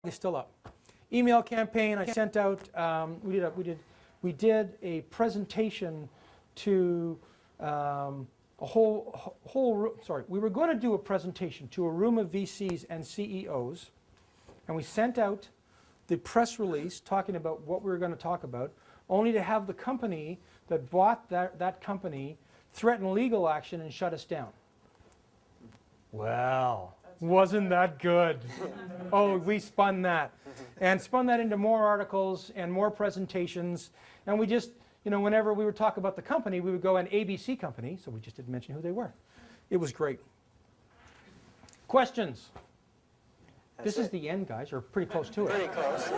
It's still up. Email campaign. I sent out. We did a presentation to a whole. Sorry, we were going to do a presentation to a room of VCs and CEOs, and we sent out the press release talking about what we were going to talk about, only to have the company that bought that company threaten legal action and shut us down. Well, wasn't that good? Oh, we spun that. And spun that into more articles and more presentations. And we just, whenever we would talk about the company, we would go an ABC company, so we just didn't mention who they were. It was great. Questions? This is the end, guys, or pretty close to it. Pretty close.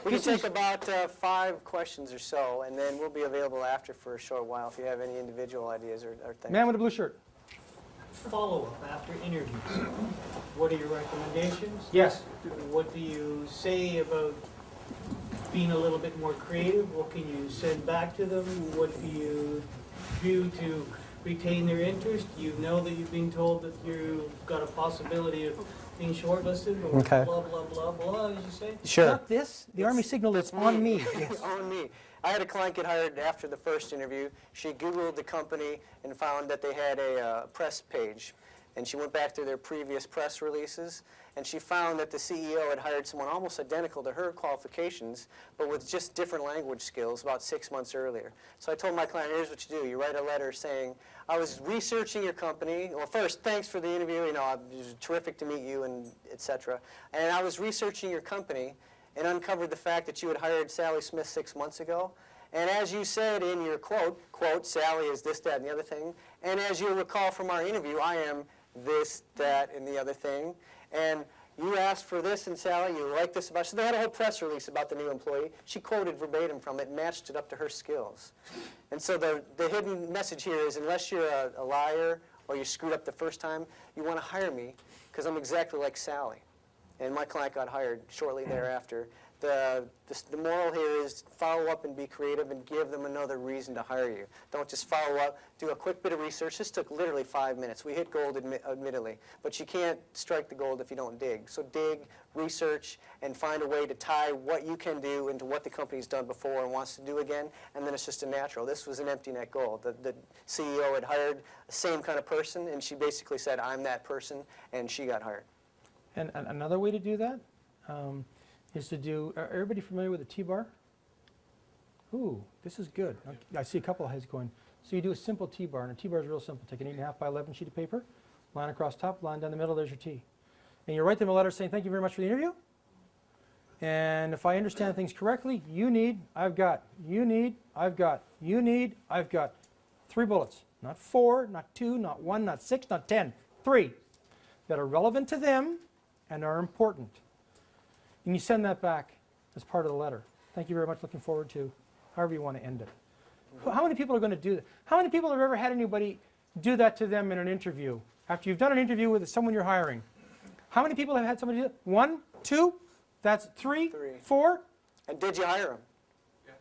We can take about 5 questions or so, and then we'll be available after for a short while if you have any individual ideas or things. Man with a blue shirt. Follow-up after interviews. What are your recommendations? Yes. What do you say about being a little bit more creative? What can you send back to them? What do you do to retain their interest? You know that you've been told that you've got a possibility of being shortlisted, or Okay. blah, blah, blah, blah, as you say? Sure. Not this. The Army signal is on me. Yes. On me. I had a client get hired after the first interview. She Googled the company and found that they had a press page. And she went back to their previous press releases, and she found that the CEO had hired someone almost identical to her qualifications, but with just different language skills about 6 months earlier. So I told my client, here's what you do. You write a letter saying, I was researching your company. Well, first, thanks for the interview. It was terrific to meet you, and et cetera. And I was researching your company and uncovered the fact that you had hired Sally Smith 6 months ago. And as you said in your quote, Sally is this, that, and the other thing. And as you'll recall from our interview, I am this, that, and the other thing. And you asked for this, and Sally, you like this about. So they had a whole press release about the new employee. She quoted verbatim from it, matched it up to her skills. And so the hidden message here is, unless you're a liar or you screwed up the first time, you want to hire me because I'm exactly like Sally. And my client got hired shortly thereafter. The moral here is follow up and be creative and give them another reason to hire you. Don't just follow up, do a quick bit of research. This took literally 5 minutes. We hit gold, admittedly, but you can't strike the gold if you don't dig. So dig, research, and find a way to tie what you can do into what the company's done before and wants to do again, and then it's just a natural. This was an empty net goal. The CEO had hired the same kind of person, and she basically said, I'm that person, and she got hired. And another way to do that is to do, are everybody familiar with a T-bar? Ooh, this is good. I see a couple of heads going. So you do a simple T-bar, and a T-bar is real simple. Take an 8.5 by 11 sheet of paper, line across top, line down the middle, there's your T. And you write them a letter saying, thank you very much for the interview. And if I understand things correctly, you need, I've got, you need, I've got, you need, I've got. 3 bullets. Not 4, not 2, not 1, not 6, not 10. 3 that are relevant to them and are important. And you send that back as part of the letter. Thank you very much, looking forward to however you want to end it. How many people are going to do that? How many people have ever had anybody do that to them in an interview? After you've done an interview with someone you're hiring. How many people have had somebody do that? 1, 2, that's 3, 4. And did you hire him? Yeah.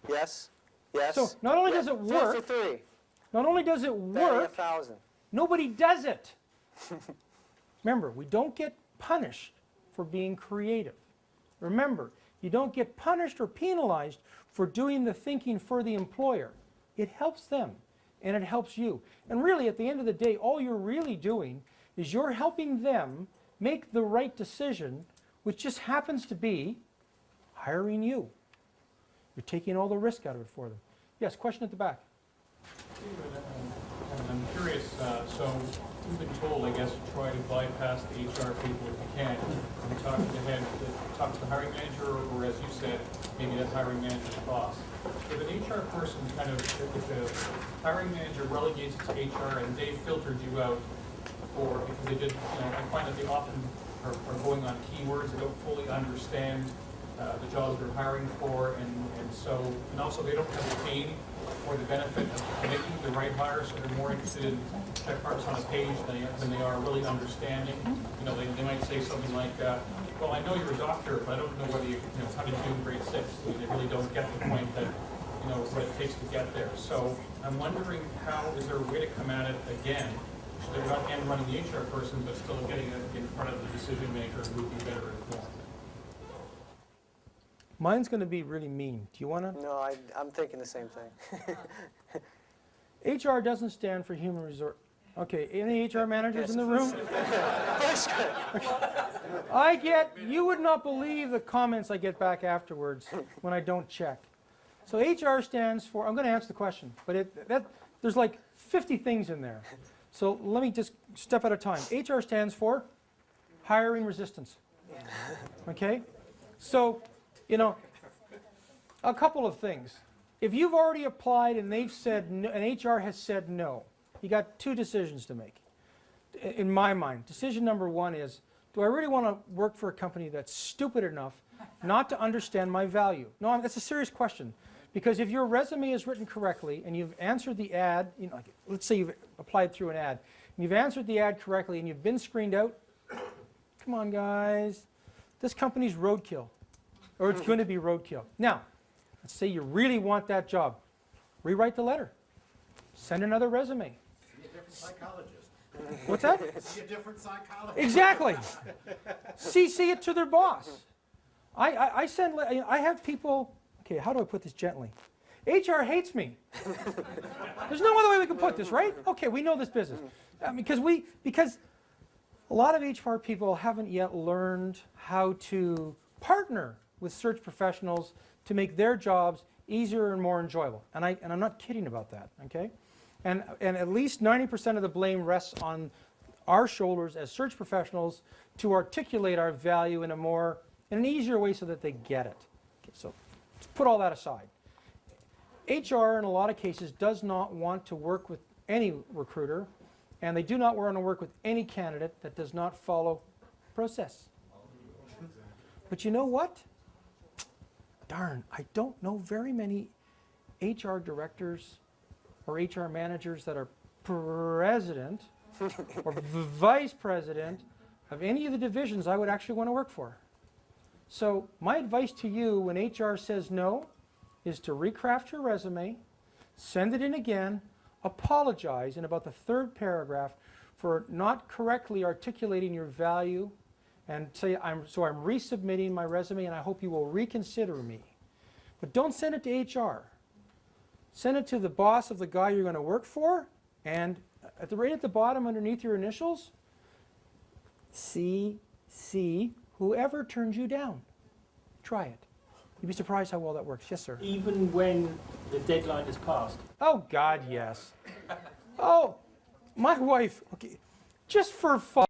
Yes? Yes? So not only does it work, 3 for 3. not only does it work, 1,000. nobody does it. Remember, we don't get punished for being creative. Remember, you don't get punished or penalized for doing the thinking for the employer. It helps them, and it helps you. And really, at the end of the day, all you're really doing is you're helping them make the right decision, which just happens to be hiring you. You're taking all the risk out of it for them. Yes, question at the back. I'm curious, so we've been told, I guess, to try to bypass the HR people if you can, and talk to the hiring manager, or as you said, maybe that hiring manager's boss. If an HR person if a hiring manager relegates it to HR and they filtered you out because they did, I find that they often are going on keywords, they don't fully understand the jobs they're hiring for, and also they don't have the pain or the benefit of making the right hire, so they're more interested in check marks on a page than they are really understanding. They might say something like, well, I know you're a doctor, but I don't know whether how did you do in grade 6? They really don't get the point that, what it takes to get there. So I'm wondering is there a way to come at it again, so they're not running the HR person, but still getting it in front of the decision maker who would be better informed? Mine's going to be really mean. Do you want to? No, I'm thinking the same thing. HR doesn't stand for human resource. Okay, any HR managers in the room? You would not believe the comments I get back afterwards when I don't check. So HR stands for, I'm going to answer the question, but there's like 50 things in there. So let me just step at a time. HR stands for hiring resistance. Okay? So, a couple of things. If you've already applied and they've said no, and HR has said no, you got two decisions to make. In my mind, decision number one is, do I really want to work for a company that's stupid enough not to understand my value? No, that's a serious question. Because if your resume is written correctly and you've answered the ad, like, let's say you've applied through an ad, and you've answered the ad correctly and you've been screened out, come on guys, this company's roadkill, or it's going to be roadkill. Now, let's say you really want that job. Rewrite the letter. Send another resume. See a different psychologist. What's that? See a different psychologist. Exactly. CC it to their boss. I have people, okay, how do I put this gently? HR hates me. There's no other way we can put this, right? Okay, we know this business. Because a lot of HR people haven't yet learned how to partner with search professionals to make their jobs easier and more enjoyable. And I'm not kidding about that, okay? And at least 90% of the blame rests on our shoulders as search professionals to articulate our value in an easier way so that they get it. Okay, so let's put all that aside. HR in a lot of cases does not want to work with any recruiter, and they do not want to work with any candidate that does not follow process. But you know what? Darn, I don't know very many HR directors or HR managers that are president or vice president of any of the divisions I would actually want to work for. So my advice to you when HR says no is to recraft your resume, send it in again, apologize in about the third paragraph for not correctly articulating your value, and say, I'm resubmitting my resume and I hope you will reconsider me. But don't send it to HR. Send it to the boss of the guy you're going to work for, and right at the bottom underneath your initials, CC whoever turns you down. Try it. You'd be surprised how well that works. Yes, sir. Even when the deadline is passed. Oh, God, yes. Oh, my wife, okay, just for fun.